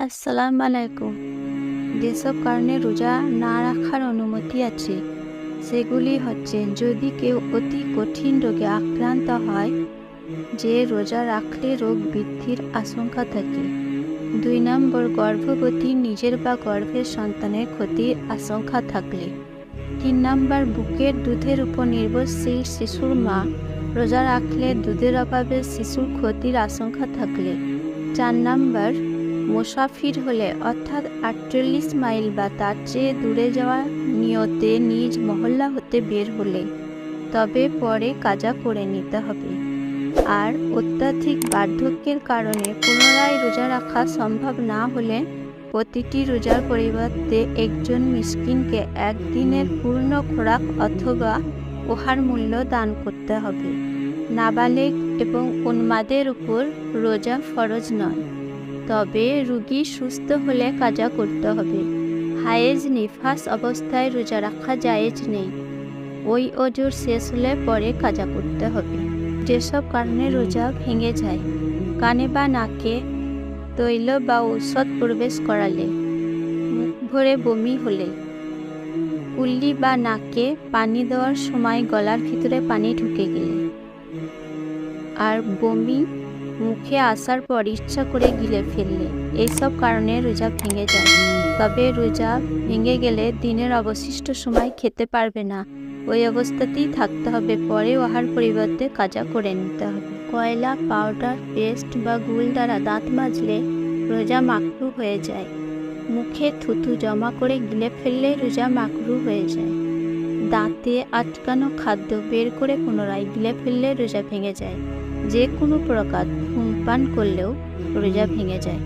আসসালামু আলাইকুম। যেসব কারণে রোজা না রাখার অনুমতি আছে সেগুলি হচ্ছে, যদি কেউ অতি কঠিন রোগে আক্রান্ত হয়, যে রোজা রাখলে রোগ বৃদ্ধির আশঙ্কা থাকে। 2 নম্বর, গর্ভবতী নিজের বা গর্ভের সন্তানের ক্ষতির আশঙ্কা থাকলে। 3 নম্বর, বুকের দুধের উপর নির্ভরশীল শিশুর মা রোজা রাখলে দুধের অভাবে শিশুর ক্ষতির আশঙ্কা থাকলে। 4 নম্বর, মুসাফির হলে অর্থাৎ 48 মাইল বা তার চেয়ে দূরে যাওয়ার নিয়তে নিজ মহল্লা হতে বের হলে, তবে পরে কাজা করে নিতে হবে। আর অত্যাধিক বার্ধক্যের কারণে পুনরায় রোজা রাখা সম্ভব না হলে প্রতিটি রোজার পরিবর্তে একজন মিসকিনকে একদিনের পূর্ণ খোরাক অথবা উপহার মূল্য দান করতে হবে। নাবালেগ এবং উন্মাদের উপর রোজা ফরজ নয়, তবে রোগী সুস্থ হলে কাজা করতে হবে। হায়েজ নিফাস অবস্থায় রোজা রাখা জায়েজ নেই, ওই অজর শেষ হলে পরে কাজা করতে হবে। যেসব কারণে রোজা ভেঙে যায়: কানে বা নাকে তৈল বা ঔষধ প্রবেশ করালে, মুখ ভরে বমি হলে, কুল্লি বা নাকে পানি দেওয়ার সময় গলার ভিতরে পানি ঢুকে গেলে, আর বমি মুখে আসার পর ইচ্ছা করে গিলে ফেললে, এইসব কারণে রোজা ভেঙে যায়। তবে রোজা ভেঙে গেলে দিনের অবশিষ্ট সময় খেতে পারবে না, ওই অবস্থাতেই থাকতে হবে, পরে আহার পরিবর্তে কাজা করে নিতে হবে। কয়লা, পাউডার, পেস্ট বা গুল দ্বারা দাঁত মাজলে রোজা মাকরু হয়ে যায়। মুখে থুতু জমা করে গিলে ফেললে রোজা মাকরু হয়ে যায়। দাঁতে আটকানো খাদ্য বের করে পুনরায় গিলে ফেললে রোজা ভেঙে যায়। যে কোনো প্রকার ধূমপান করলেও রোজা ভেঙে যায়।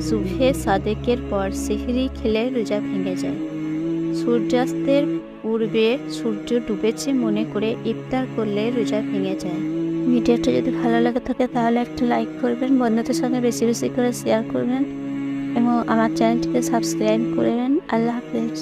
সুবহে সাদেকের পর সেহরি খেলে রোজা ভেঙে যায়। সূর্যাস্তের পূর্বে সূর্য ডুবেছে মনে করে ইফতার করলে রোজা ভেঙে যায়। ভিডিওটা যদি ভালো লাগে থাকে তাহলে একটা লাইক করবেন, বন্ধুদের সঙ্গে বেশি বেশি করে শেয়ার করবেন এবং আমার চ্যানেলটিকে সাবস্ক্রাইব করবেন। আল্লাহ হাফেজ।